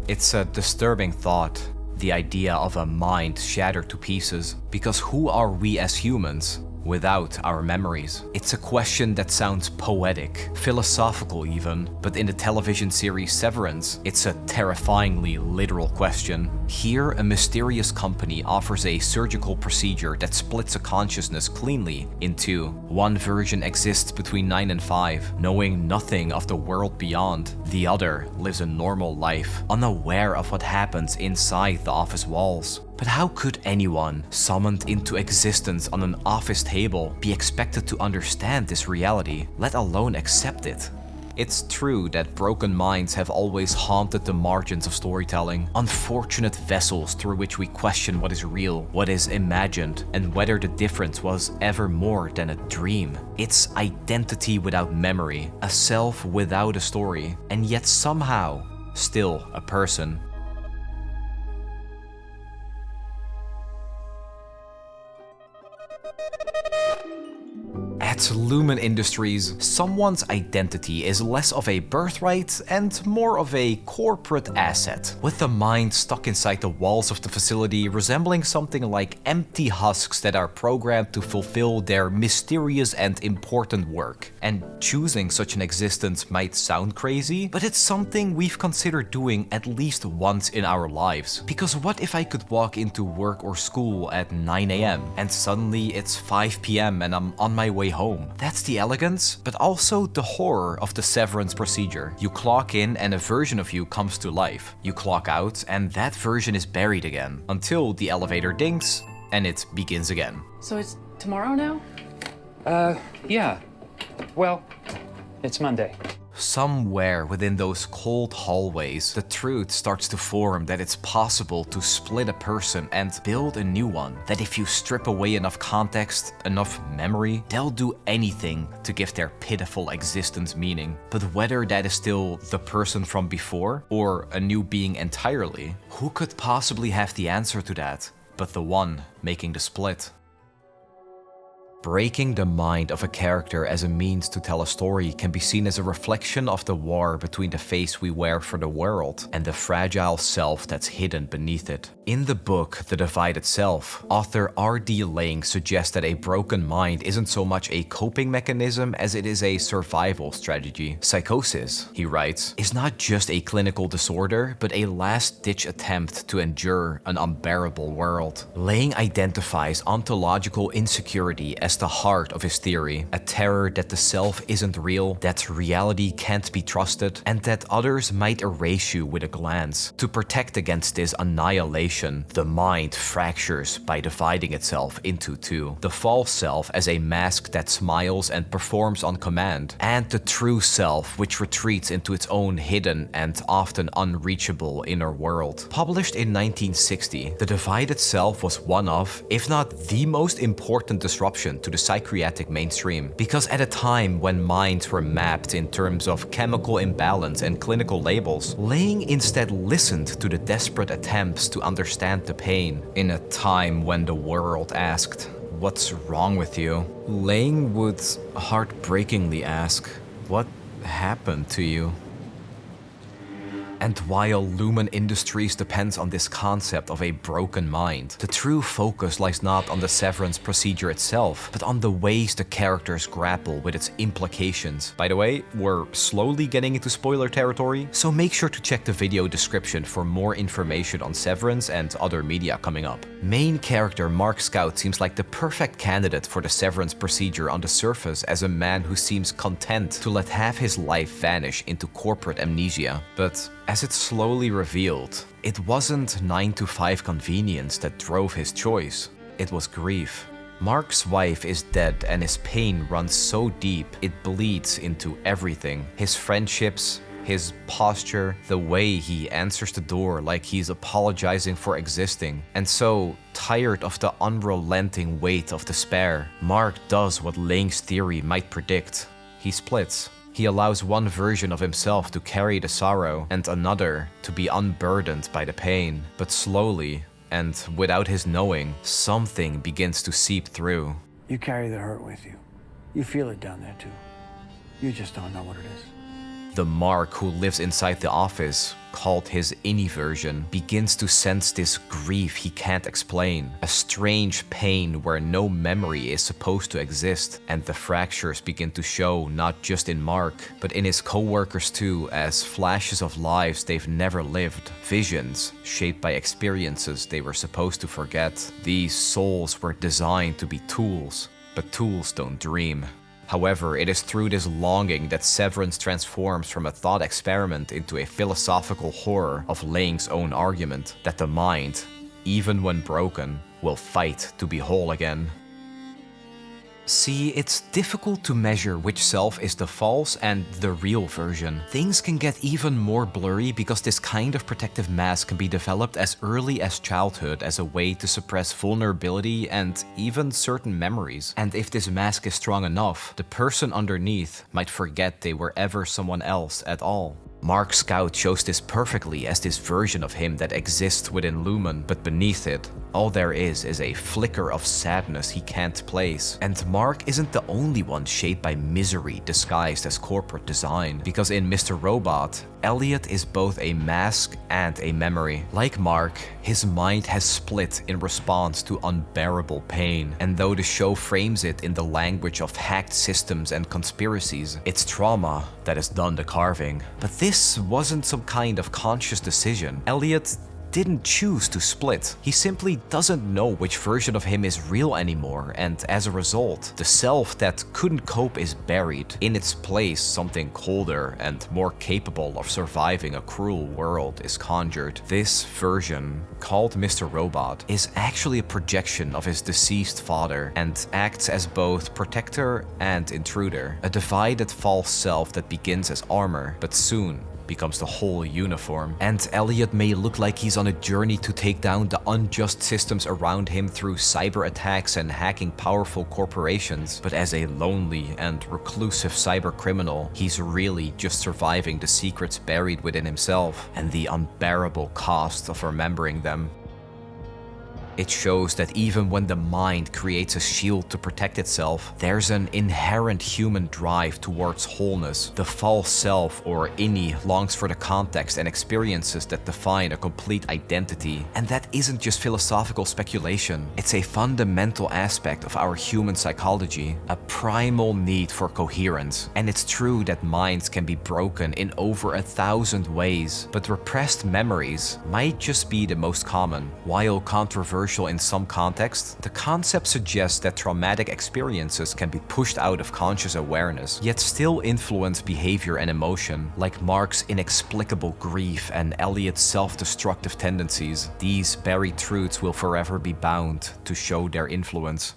It's a disturbing thought, the idea of a mind shattered to pieces, because who are we as humans without our memories? It's a question that sounds poetic, philosophical even, but in the television series Severance, it's a terrifyingly literal question. Here, a mysterious company offers a surgical procedure that splits a consciousness cleanly in two. One version exists between 9 and 5, knowing nothing of the world beyond. The other lives a normal life, unaware of what happens inside the office walls. But how could anyone, summoned into existence on an office table, be expected to understand this reality, let alone accept it? It's true that broken minds have always haunted the margins of storytelling, unfortunate vessels through which we question what is real, what is imagined, and whether the difference was ever more than a dream. It's identity without memory, a self without a story, and yet somehow still a person. At Lumon Industries, someone's identity is less of a birthright and more of a corporate asset, with the mind stuck inside the walls of the facility resembling something like empty husks that are programmed to fulfill their mysterious and important work. And choosing such an existence might sound crazy, but it's something we've considered doing at least once in our lives. Because what if I could walk into work or school at 9 AM and suddenly it's 5 PM and I'm on my way home? That's the elegance, but also the horror of the Severance Procedure. You clock in and a version of you comes to life. You clock out and that version is buried again, until the elevator dings and it begins again. So it's tomorrow now? Yeah. Well, it's Monday. Somewhere within those cold hallways, the truth starts to form that it's possible to split a person and build a new one. That if you strip away enough context, enough memory, they'll do anything to give their pitiful existence meaning. But whether that is still the person from before or a new being entirely, who could possibly have the answer to that but the one making the split? Breaking the mind of a character as a means to tell a story can be seen as a reflection of the war between the face we wear for the world and the fragile self that's hidden beneath it. In the book, The Divided Self, author R.D. Laing suggests that a broken mind isn't so much a coping mechanism as it is a survival strategy. Psychosis, he writes, is not just a clinical disorder, but a last-ditch attempt to endure an unbearable world. Laing identifies ontological insecurity as the heart of his theory, a terror that the self isn't real, that reality can't be trusted, and that others might erase you with a glance. To protect against this annihilation, the mind fractures by dividing itself into two. The false self as a mask that smiles and performs on command, and the true self which retreats into its own hidden and often unreachable inner world. Published in 1960, The Divided Self was one of, if not the most important disruption to the psychiatric mainstream, because at a time when minds were mapped in terms of chemical imbalance and clinical labels, Laing instead listened to the desperate attempts to understand the pain. In a time when the world asked, "What's wrong with you?" Laing would heartbreakingly ask, "What happened to you?" And while Lumon Industries depends on this concept of a broken mind, the true focus lies not on the Severance Procedure itself, but on the ways the characters grapple with its implications. By the way, we're slowly getting into spoiler territory, so make sure to check the video description for more information on Severance and other media coming up. Main character Mark Scout seems like the perfect candidate for the Severance Procedure on the surface as a man who seems content to let half his life vanish into corporate amnesia. But as it's slowly revealed, it wasn't 9 to 5 convenience that drove his choice, it was grief. Mark's wife is dead and his pain runs so deep it bleeds into everything. His friendships, his posture, the way he answers the door like he's apologizing for existing. And so, tired of the unrelenting weight of despair, Mark does what Laing's theory might predict. He splits. He allows one version of himself to carry the sorrow and another to be unburdened by the pain. But slowly, and without his knowing, something begins to seep through. You carry the hurt with you. You feel it down there too. You just don't know what it is. The Mark who lives inside the office, called his innie version, begins to sense this grief he can't explain, a strange pain where no memory is supposed to exist, and the fractures begin to show not just in Mark, but in his co-workers too, as flashes of lives they've never lived, visions shaped by experiences they were supposed to forget. These souls were designed to be tools, but tools don't dream. However, it is through this longing that Severance transforms from a thought experiment into a philosophical horror of Lang's own argument that the mind, even when broken, will fight to be whole again. See, it's difficult to measure which self is the false and the real version. Things can get even more blurry because this kind of protective mask can be developed as early as childhood as a way to suppress vulnerability and even certain memories. And if this mask is strong enough, the person underneath might forget they were ever someone else at all. Mark Scout shows this perfectly as this version of him that exists within Lumon, but beneath it, all there is a flicker of sadness he can't place. And Mark isn't the only one shaped by misery disguised as corporate design, because in Mr. Robot, Elliot is both a mask and a memory. Like Mark, his mind has split in response to unbearable pain, and though the show frames it in the language of hacked systems and conspiracies, it's trauma that has done the carving. But this wasn't some kind of conscious decision. Elliot didn't choose to split. He simply doesn't know which version of him is real anymore, and as a result, the self that couldn't cope is buried. In its place, something colder and more capable of surviving a cruel world is conjured. This version, called Mr. Robot, is actually a projection of his deceased father and acts as both protector and intruder, a divided false self that begins as armor, but soon becomes the whole uniform. And Elliot may look like he's on a journey to take down the unjust systems around him through cyber attacks and hacking powerful corporations, but as a lonely and reclusive cyber criminal, he's really just surviving the secrets buried within himself and the unbearable cost of remembering them. It shows that even when the mind creates a shield to protect itself, there's an inherent human drive towards wholeness. The false self, or innie, longs for the context and experiences that define a complete identity. And that isn't just philosophical speculation. It's a fundamental aspect of our human psychology, a primal need for coherence. And it's true that minds can be broken in over 1,000 ways, but repressed memories might just be the most common. While controversial in some contexts, the concept suggests that traumatic experiences can be pushed out of conscious awareness, yet still influence behavior and emotion, like Mark's inexplicable grief and Elliot's self-destructive tendencies. These buried truths will forever be bound to show their influence.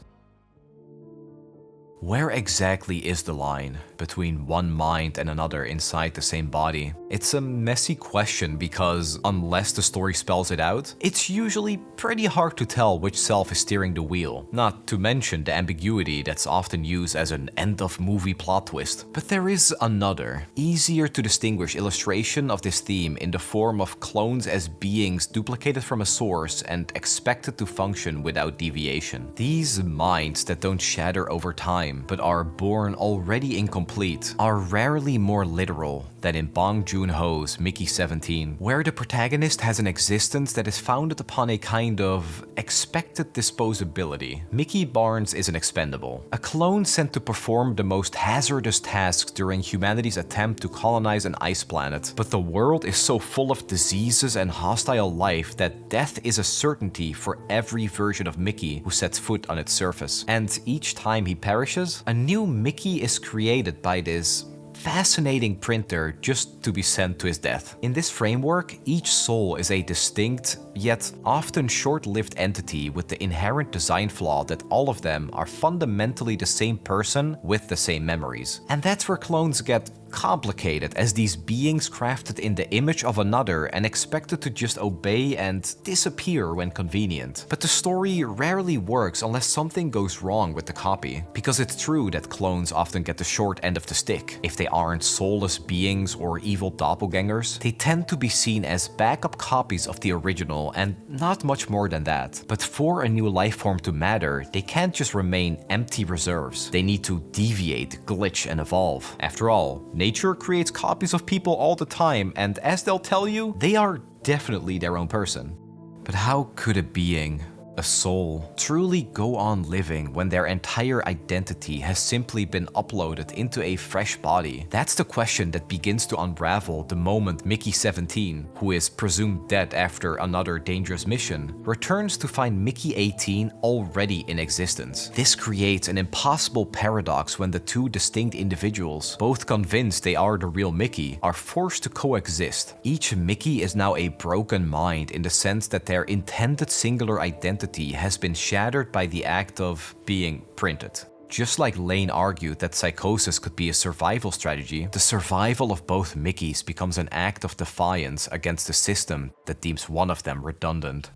Where exactly is the line between one mind and another inside the same body? It's a messy question because, unless the story spells it out, it's usually pretty hard to tell which self is steering the wheel, not to mention the ambiguity that's often used as an end-of-movie plot twist. But there is another, easier to distinguish illustration of this theme in the form of clones as beings duplicated from a source and expected to function without deviation. These minds that don't shatter over time, but are born already incomplete, are rarely more literal than in Bong Joon-ho's Mickey 17, where the protagonist has an existence that is founded upon a kind of expected disposability. Mickey Barnes is an expendable, a clone sent to perform the most hazardous tasks during humanity's attempt to colonize an ice planet. But the world is so full of diseases and hostile life that death is a certainty for every version of Mickey who sets foot on its surface. And each time he perishes, a new Mickey is created by this fascinating printer just to be sent to his death. In this framework, each soul is a distinct, yet often short-lived entity with the inherent design flaw that all of them are fundamentally the same person with the same memories. And that's where clones get complicated, as these beings crafted in the image of another and expected to just obey and disappear when convenient. But the story rarely works unless something goes wrong with the copy, because it's true that clones often get the short end of the stick. If they aren't soulless beings or evil doppelgangers, they tend to be seen as backup copies of the original and not much more than that. But for a new life form to matter, they can't just remain empty reserves. They need to deviate, glitch, and evolve. After all, Nature creates copies of people all the time, and as they'll tell you, they are definitely their own person. But how could a being, a soul, truly go on living when their entire identity has simply been uploaded into a fresh body? That's the question that begins to unravel the moment Mickey 17, who is presumed dead after another dangerous mission, returns to find Mickey 18 already in existence. This creates an impossible paradox when the two distinct individuals, both convinced they are the real Mickey, are forced to coexist. Each Mickey is now a broken mind in the sense that their intended singular identity has been shattered by the act of being printed. Just like Lane argued that psychosis could be a survival strategy, the survival of both Mickeys becomes an act of defiance against the system that deems one of them redundant.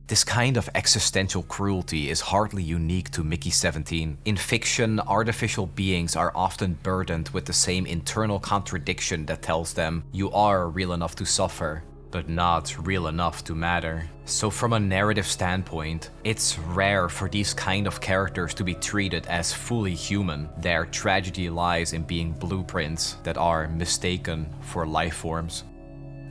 This kind of existential cruelty is hardly unique to Mickey 17. In fiction, artificial beings are often burdened with the same internal contradiction that tells them, you are real enough to suffer, but not real enough to matter. So from a narrative standpoint, it's rare for these kind of characters to be treated as fully human. Their tragedy lies in being blueprints that are mistaken for life forms.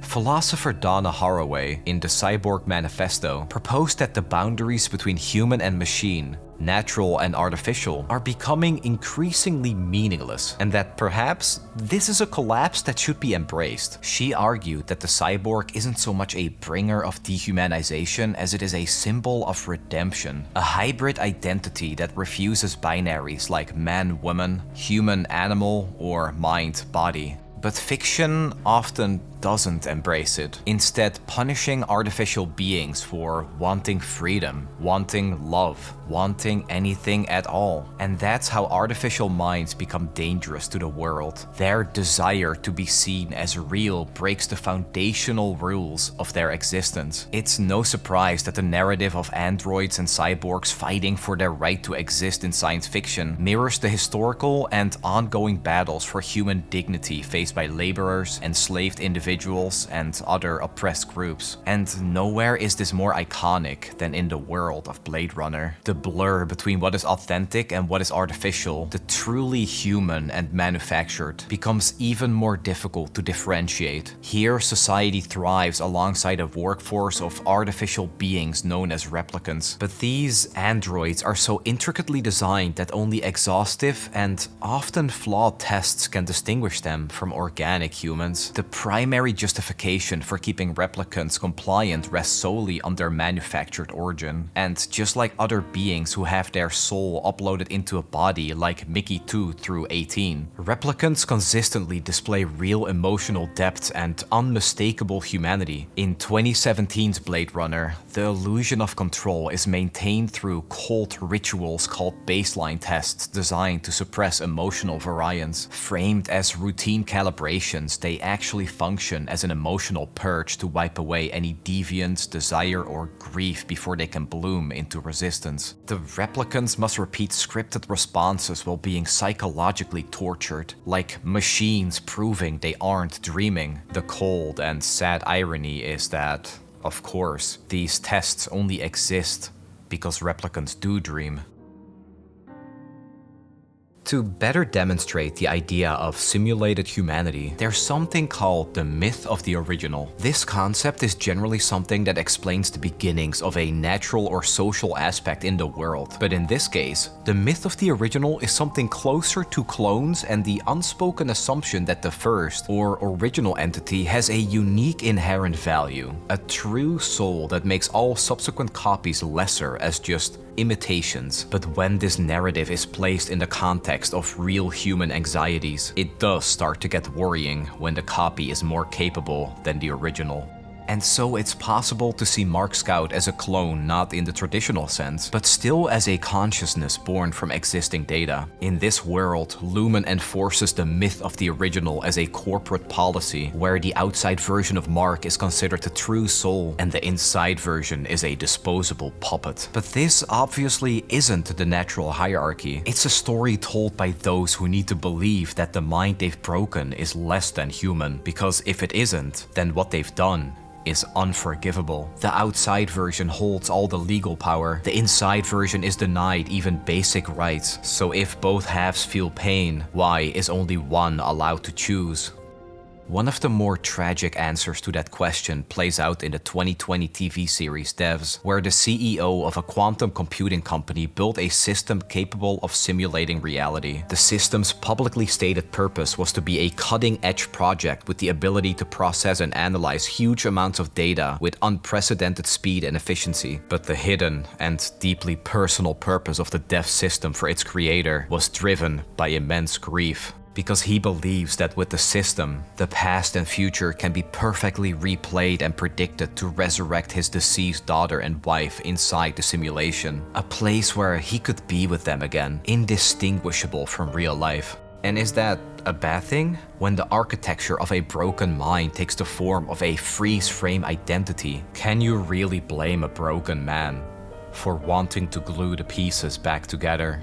Philosopher Donna Haraway, in the Cyborg Manifesto, proposed that the boundaries between human and machine, natural and artificial, are becoming increasingly meaningless, and that perhaps this is a collapse that should be embraced. She argued that the cyborg isn't so much a bringer of dehumanization as it is a symbol of redemption, a hybrid identity that refuses binaries like man-woman, human-animal, or mind-body. But fiction often doesn't embrace it, instead punishing artificial beings for wanting freedom, wanting love, wanting anything at all. And that's how artificial minds become dangerous to the world. Their desire to be seen as real breaks the foundational rules of their existence. It's no surprise that the narrative of androids and cyborgs fighting for their right to exist in science fiction mirrors the historical and ongoing battles for human dignity faced by laborers, enslaved individuals, and other oppressed groups. And nowhere is this more iconic than in the world of Blade Runner. The blur between what is authentic and what is artificial, the truly human and manufactured, becomes even more difficult to differentiate. Here, society thrives alongside a workforce of artificial beings known as replicants. But these androids are so intricately designed that only exhaustive and often flawed tests can distinguish them from organic humans. The primary justification for keeping replicants compliant rests solely on their manufactured origin. And just like other beings who have their soul uploaded into a body like Mickey 2 through 18, replicants consistently display real emotional depth and unmistakable humanity. In 2017's Blade Runner, the illusion of control is maintained through cult rituals called baseline tests designed to suppress emotional variance. Framed as routine calibrations, they actually function as an emotional purge to wipe away any deviance, desire, or grief before they can bloom into resistance. The replicants must repeat scripted responses while being psychologically tortured, like machines proving they aren't dreaming. The cold and sad irony is that, of course, these tests only exist because replicants do dream. To better demonstrate the idea of simulated humanity, there's something called the myth of the original. This concept is generally something that explains the beginnings of a natural or social aspect in the world. But in this case, the myth of the original is something closer to clones and the unspoken assumption that the first, or original entity has a unique inherent value, a true soul that makes all subsequent copies lesser as just imitations. But when this narrative is placed in the context of real human anxieties, it does start to get worrying when the copy is more capable than the original. And so it's possible to see Mark Scout as a clone not in the traditional sense, but still as a consciousness born from existing data. In this world, Lumon enforces the myth of the original as a corporate policy, where the outside version of Mark is considered the true soul, and the inside version is a disposable puppet. But this obviously isn't the natural hierarchy. It's a story told by those who need to believe that the mind they've broken is less than human, because if it isn't, then what they've done is unforgivable. The outside version holds all the legal power. The inside version is denied even basic rights. So if both halves feel pain, why is only one allowed to choose? One of the more tragic answers to that question plays out in the 2020 TV series Devs, where the CEO of a quantum computing company built a system capable of simulating reality. The system's publicly stated purpose was to be a cutting-edge project with the ability to process and analyze huge amounts of data with unprecedented speed and efficiency. But the hidden and deeply personal purpose of the Devs system for its creator was driven by immense grief. Because he believes that with the system, the past and future can be perfectly replayed and predicted to resurrect his deceased daughter and wife inside the simulation. A place where he could be with them again, indistinguishable from real life. And is that a bad thing? When the architecture of a broken mind takes the form of a freeze-frame identity, can you really blame a broken man for wanting to glue the pieces back together?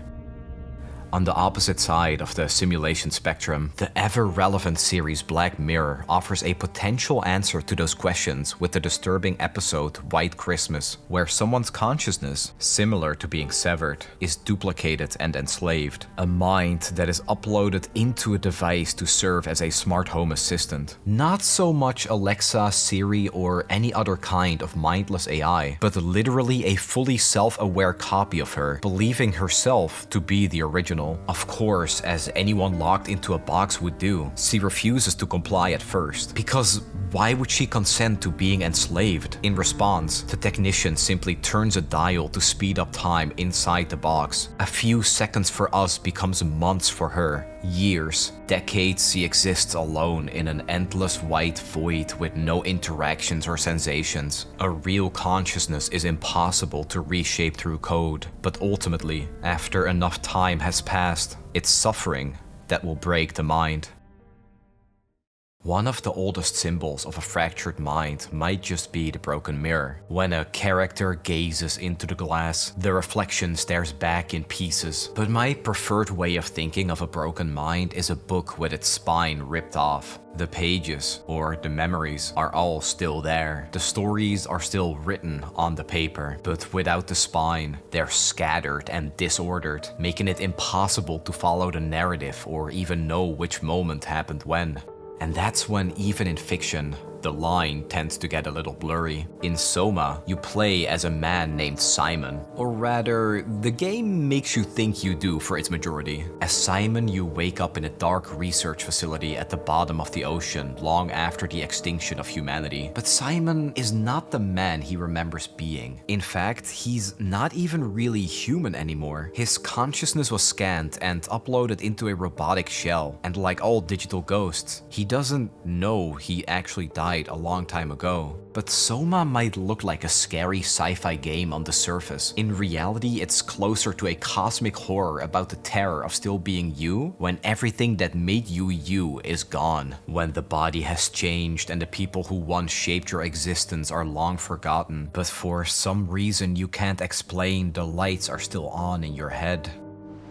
On the opposite side of the simulation spectrum, the ever-relevant series Black Mirror offers a potential answer to those questions with the disturbing episode White Christmas, where someone's consciousness, similar to being severed, is duplicated and enslaved. A mind that is uploaded into a device to serve as a smart home assistant. Not so much Alexa, Siri, or any other kind of mindless AI, but literally a fully self-aware copy of her, believing herself to be the original. Of course, as anyone locked into a box would do, she refuses to comply at first. Because why would she consent to being enslaved? In response, the technician simply turns a dial to speed up time inside the box. A few seconds for us becomes months for her. Years, decades she exists alone in an endless white void with no interactions or sensations. A real consciousness is impossible to reshape through code, but ultimately, after enough time has passed, it's suffering that will break the mind. One of the oldest symbols of a fractured mind might just be the broken mirror. When a character gazes into the glass, the reflection stares back in pieces. But my preferred way of thinking of a broken mind is a book with its spine ripped off. The pages, or the memories, are all still there. The stories are still written on the paper, but without the spine, they're scattered and disordered, making it impossible to follow the narrative or even know which moment happened when. And that's when, even in fiction, the line tends to get a little blurry. In SOMA, you play as a man named Simon. Or rather, the game makes you think you do for its majority. As Simon, you wake up in a dark research facility at the bottom of the ocean long after the extinction of humanity. But Simon is not the man he remembers being. In fact, he's not even really human anymore. His consciousness was scanned and uploaded into a robotic shell. And like all digital ghosts, he doesn't know he actually died a long time ago. But SOMA might look like a scary sci-fi game on the surface. In reality, it's closer to a cosmic horror about the terror of still being you when everything that made you you is gone. When the body has changed and the people who once shaped your existence are long forgotten, but for some reason you can't explain, the lights are still on in your head.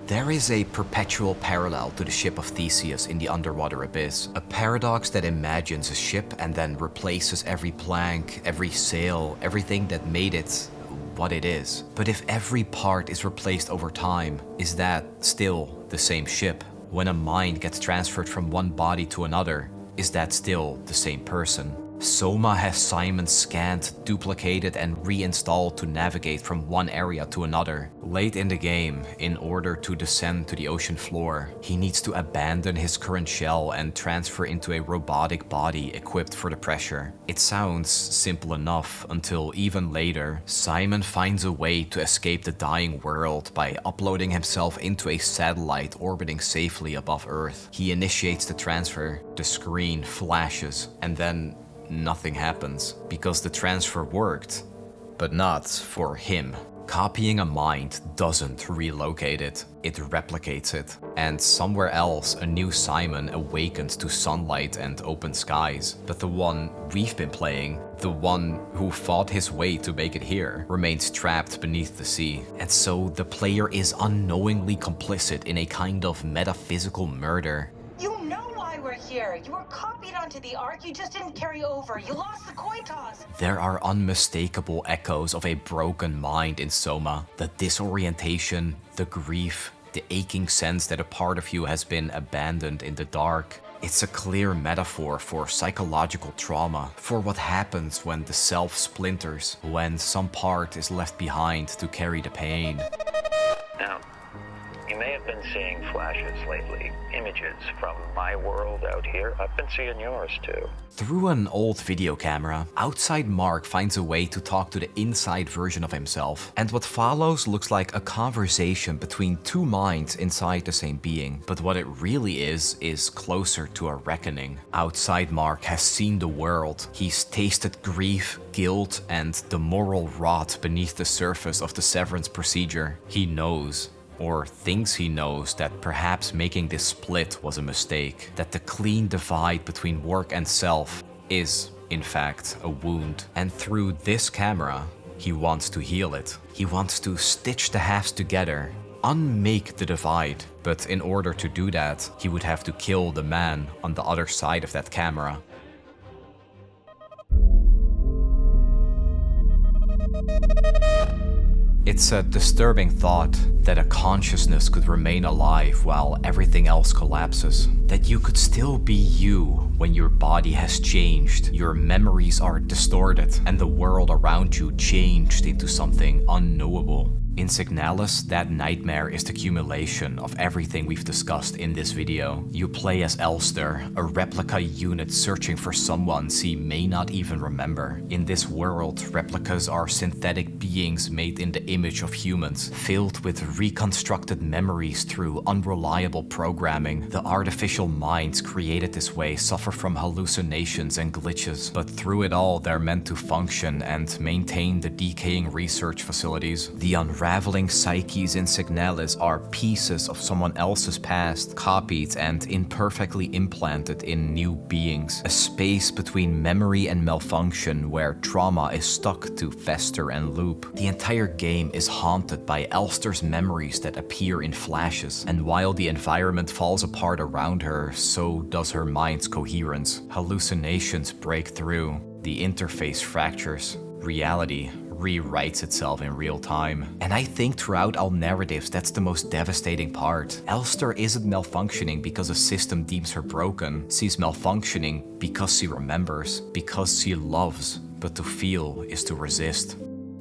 There is a perpetual parallel to the ship of Theseus in the underwater abyss, a paradox that imagines a ship and then replaces every plank, every sail, everything that made it what it is. But if every part is replaced over time, is that still the same ship? When a mind gets transferred from one body to another, is that still the same person? SOMA has Simon scanned, duplicated, and reinstalled to navigate from one area to another. Late in the game, in order to descend to the ocean floor, he needs to abandon his current shell and transfer into a robotic body equipped for the pressure. It sounds simple enough until even later, Simon finds a way to escape the dying world by uploading himself into a satellite orbiting safely above Earth. He initiates the transfer, the screen flashes, and then nothing happens, because the transfer worked, but not for him. Copying a mind doesn't relocate it, it replicates it. And somewhere else, a new Simon awakens to sunlight and open skies. But the one we've been playing, the one who fought his way to make it here, remains trapped beneath the sea. And so the player is unknowingly complicit in a kind of metaphysical murder. You know why we're here. there. You were copied onto the Ark, you just didn't carry over. You lost the coin toss. There are unmistakable echoes of a broken mind in SOMA. The disorientation, the grief, the aching sense that a part of you has been abandoned in the dark. It's a clear metaphor for psychological trauma, for what happens when the self splinters, when some part is left behind to carry the pain. Now, you may have been seeing flashes lately, images from my world out here. I've been seeing yours too. Through an old video camera, outside Mark finds a way to talk to the inside version of himself, and what follows looks like a conversation between two minds inside the same being. But what it really is closer to a reckoning. Outside Mark has seen the world. He's tasted grief, guilt, and the moral rot beneath the surface of the Severance Procedure. He knows, or thinks he knows, that perhaps making this split was a mistake, that the clean divide between work and self is, in fact, a wound. And through this camera, he wants to heal it. He wants to stitch the halves together, unmake the divide. But in order to do that, he would have to kill the man on the other side of that camera. It's a disturbing thought that a consciousness could remain alive while everything else collapses. That you could still be you when your body has changed, your memories are distorted, and the world around you changed into something unknowable. In SIGNALIS, that nightmare is the accumulation of everything we've discussed in this video. You play as Elster, a replica unit searching for someone she may not even remember. In this world, replicas are synthetic beings made in the image of humans, filled with reconstructed memories through unreliable programming. The artificial minds created this way suffer from hallucinations and glitches, but through it all they're meant to function and maintain the decaying research facilities. The unraveling psyches in SIGNALIS are pieces of someone else's past, copied and imperfectly implanted in new beings. A space between memory and malfunction where trauma is stuck to fester and loop. The entire game is haunted by Elster's memories that appear in flashes, and while the environment falls apart around her, so does her mind's coherence. Hallucinations break through, the interface fractures, reality rewrites itself in real time. And I think throughout all narratives, that's the most devastating part. Elster isn't malfunctioning because a system deems her broken. She's malfunctioning because she remembers, because she loves, but to feel is to resist.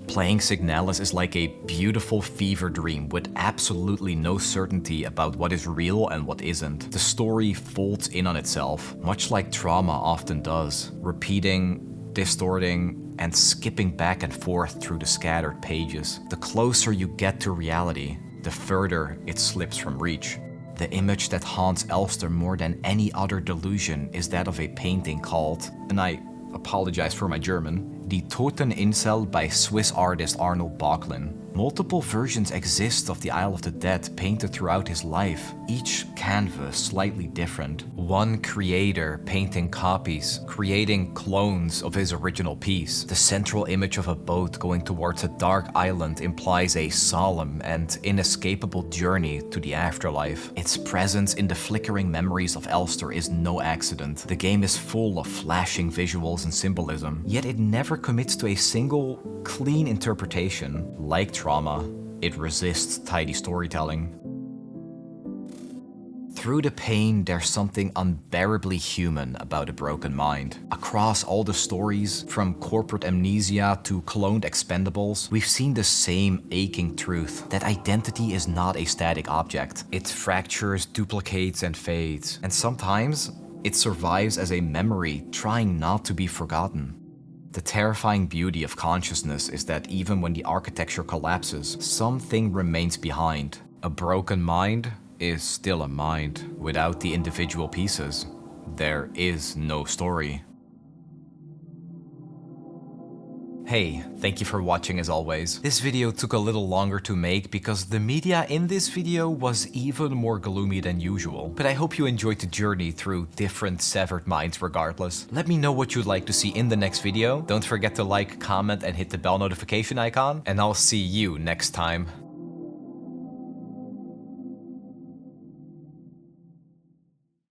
Playing SIGNALIS is like a beautiful fever dream with absolutely no certainty about what is real and what isn't. The story folds in on itself, much like trauma often does, repeating, distorting, and skipping back and forth through the scattered pages. The closer you get to reality, the further it slips from reach. The image that haunts Elster more than any other delusion is that of a painting called, and I apologize for my German, Die Toten Insel by Swiss artist Arnold Böcklin. Multiple versions exist of the Isle of the Dead painted throughout his life, each canvas slightly different. One creator painting copies, creating clones of his original piece. The central image of a boat going towards a dark island implies a solemn and inescapable journey to the afterlife. Its presence in the flickering memories of Elster is no accident. The game is full of flashing visuals and symbolism, yet it never commits to a single, clean interpretation. Like trauma, it resists tidy storytelling. Through the pain, there's something unbearably human about a broken mind. Across all the stories, from corporate amnesia to cloned expendables, we've seen the same aching truth, that identity is not a static object. It fractures, duplicates, and fades. And sometimes, it survives as a memory, trying not to be forgotten. The terrifying beauty of consciousness is that even when the architecture collapses, something remains behind. A broken mind is still a mind. Without the individual pieces, there is no story. Hey, thank you for watching as always. This video took a little longer to make because the media in this video was even more gloomy than usual. But I hope you enjoyed the journey through different severed minds regardless. Let me know what you'd like to see in the next video. Don't forget to like, comment, and hit the bell notification icon. And I'll see you next time.